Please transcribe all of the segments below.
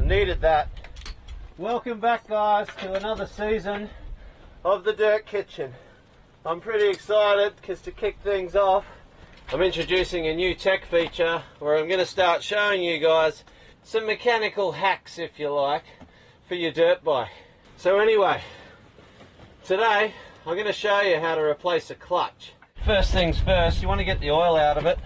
Needed that. Welcome back, guys, to another season of the Dirt Kitchen. I'm pretty excited because to kick things off, I'm introducing a new tech feature where I'm going to start showing you guys some mechanical hacks, if you like, for your dirt bike. So anyway, today I'm going to show you how to replace a clutch. First things first, you want to get the oil out of it,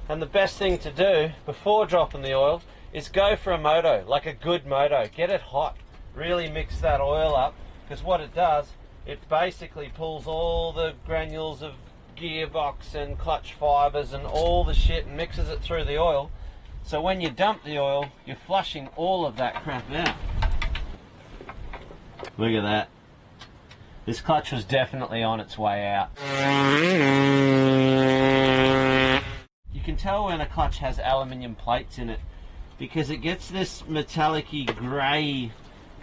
and the best thing to do before dropping the oil is go for a moto, like a good moto. Get it hot, really mix that oil up, because what it does, it basically pulls all the granules of gearbox and clutch fibers and all the shit and mixes it through the oil. So when you dump the oil, you're flushing all of that crap out. Look at that. This clutch was definitely on its way out. You can tell when a clutch has aluminium plates in it because it gets this metallic-y grey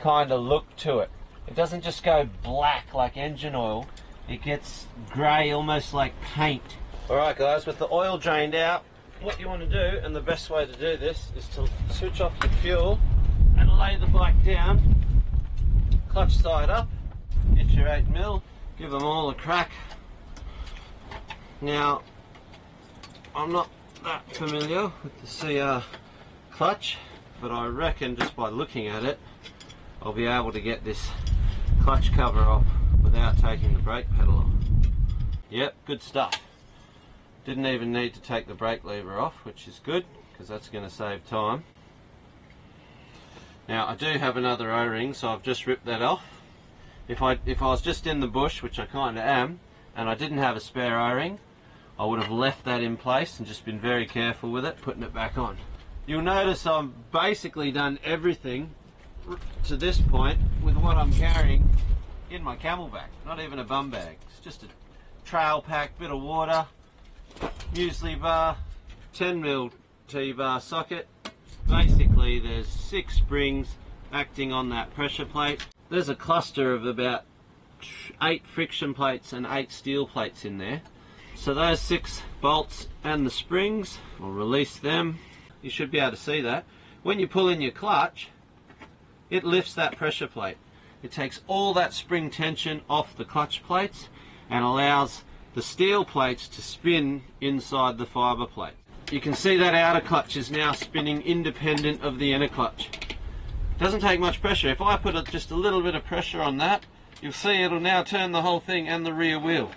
kind of look to it. It doesn't just go black like engine oil, it gets grey almost like paint. Alright guys, with the oil drained out, what you want to do, and the best way to do this, is to switch off the fuel and lay the bike down, clutch side up, get your 8mm, give them all a crack. Now, I'm not that familiar with the CR clutch, but I reckon just by looking at it, I'll be able to get this clutch cover off without taking the brake pedal off. Yep, good stuff. Didn't even need to take the brake lever off, which is good, because that's going to save time. Now, I do have another O-ring, so I've just ripped that off. If I was just in the bush, which I kind of am, and I didn't have a spare O-ring, I would have left that in place and just been very careful with it, putting it back on. You'll notice I've basically done everything to this point with what I'm carrying in my CamelBak. Not even a bum bag. It's just a trail pack, bit of water, muesli bar, 10mm T-bar socket. Basically there's 6 springs acting on that pressure plate. There's a cluster of about 8 friction plates and 8 steel plates in there. So those 6 bolts and the springs, I'll release them. You should be able to see that. When you pull in your clutch, it lifts that pressure plate. It takes all that spring tension off the clutch plates and allows the steel plates to spin inside the fiber plate. You can see that outer clutch is now spinning independent of the inner clutch. It doesn't take much pressure. If I put just a little bit of pressure on that, you'll see it'll now turn the whole thing and the rear wheel.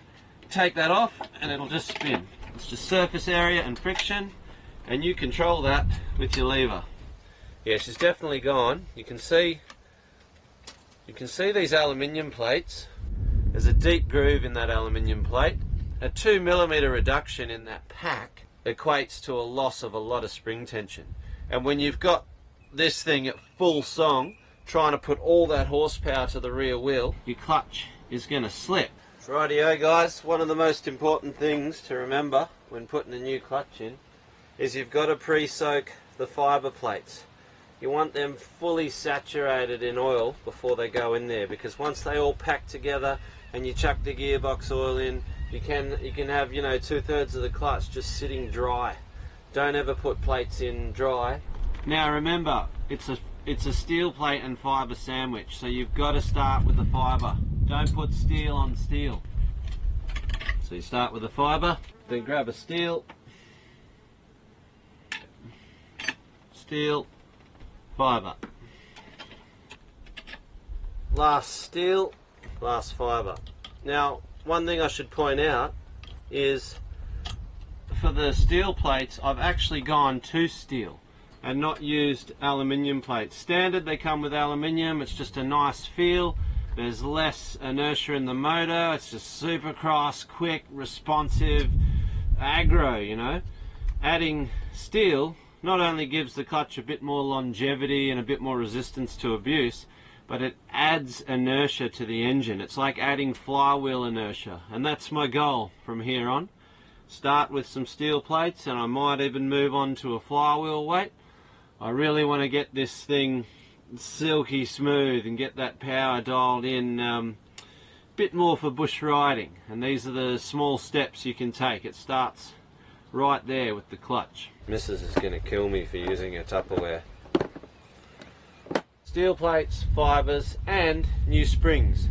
Take that off and it'll just spin. It's just surface area and friction, and you control that with your lever. Yeah, she's definitely gone. You can see these aluminium plates. There's a deep groove in that aluminium plate. A 2mm reduction in that pack equates to a loss of a lot of spring tension. And when you've got this thing at full song, trying to put all that horsepower to the rear wheel, your clutch is going to slip. Rightio guys, one of the most important things to remember when putting a new clutch in is you've got to pre-soak the fiber plates. You want them fully saturated in oil before they go in there, because once they all pack together and you chuck the gearbox oil in, you can have, you know, 2/3 of the clutch just sitting dry. Don't ever put plates in dry. Now remember, it's a steel plate and fiber sandwich, so you've got to start with the fiber. Don't put steel on steel. So you start with the fiber, then grab a steel, fiber. Last steel, last fiber. Now, one thing I should point out is for the steel plates, I've actually gone to steel and not used aluminium plates. Standard, they come with aluminium, it's just a nice feel. There's less inertia in the motor, it's just super cross, quick, responsive, aggro, you know. Adding steel not only gives the clutch a bit more longevity and a bit more resistance to abuse, but it adds inertia to the engine. It's like adding flywheel inertia, and that's my goal from here on. Start with some steel plates, and I might even move on to a flywheel weight. I really want to get this thing silky smooth and get that power dialed in a bit more for bush riding, and these are the small steps you can take. It starts right there with the clutch. Mrs. is going to kill me for using a Tupperware. steel plates, fibres and new springs.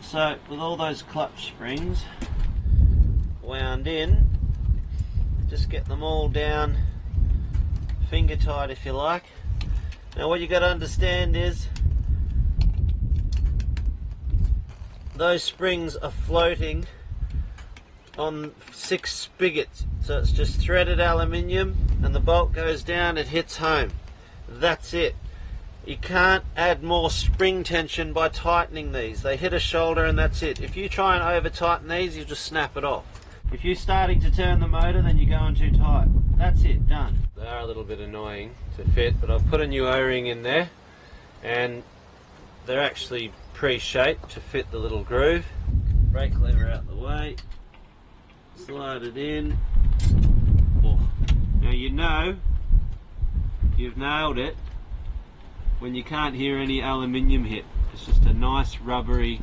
So with all those clutch springs wound in, just get them all down finger tight if you like. Now what you got to understand is those springs are floating on 6 spigots, so it's just threaded aluminium, and the bolt goes down, it hits home. That's it. You can't add more spring tension by tightening these. They hit a shoulder and that's it. If you try and over tighten these, you just snap it off. If you're starting to turn the motor, then you're going too tight. That's it, done. They are a little bit annoying to fit, but I've put a new O-ring in there and they're actually pre-shaped to fit the little groove. Brake lever out the way. Slide it in. Oh. Now you know you've nailed it when you can't hear any aluminium hit. It's just a nice rubbery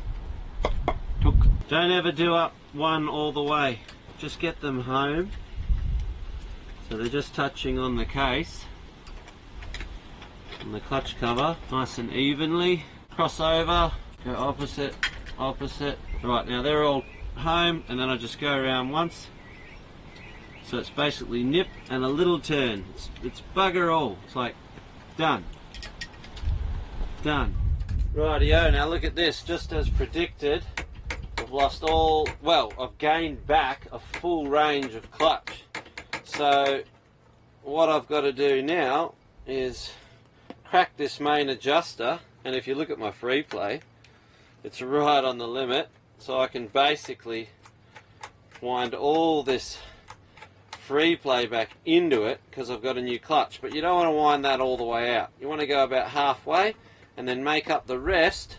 took. Don't ever do up one all the way. Just get them home so they're just touching on the case and the clutch cover nice and evenly. Cross over, go opposite, opposite. Right, now they're all home, and then I just go around once, so it's basically nip and a little turn. It's bugger all. It's like done. Rightio, now look at this. Just as predicted, I've lost all, well, I've gained back a full range of clutch. So what I've got to do now is crack this main adjuster, and if you look at my free play, it's right on the limit. So I can basically wind all this free play back into it because I've got a new clutch. But you don't want to wind that all the way out. You want to go about halfway and then make up the rest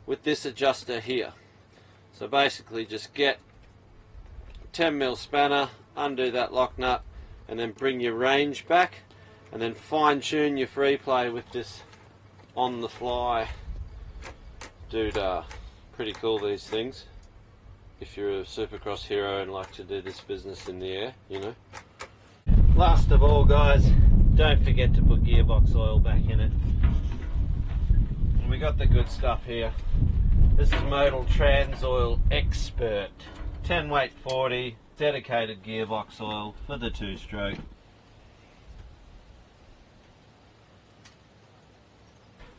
with this adjuster here. So basically just get 10mm spanner, undo that lock nut, and then bring your range back, and then fine tune your free play with this on the fly doodah. Pretty cool, these things, if you're a supercross hero and like to do this business in the air, you know. Last of all, guys, don't forget to put gearbox oil back in it. And we got the good stuff here. This is Modal Transoil Expert 10 weight 40 dedicated gearbox oil for the 2-stroke.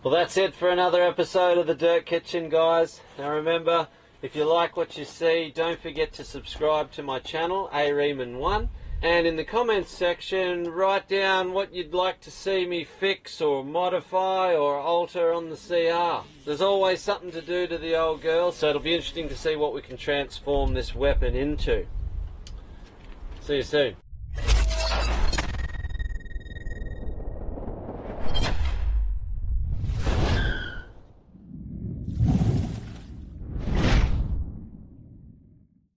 Well, that's it for another episode of the Dirt Kitchen, guys. Now remember, if you like what you see, don't forget to subscribe to my channel, AReman1, and in the comments section write down what you'd like to see me fix or modify or alter on the CR. There's always something to do to the old girl, so it'll be interesting to see what we can transform this weapon into. See you soon.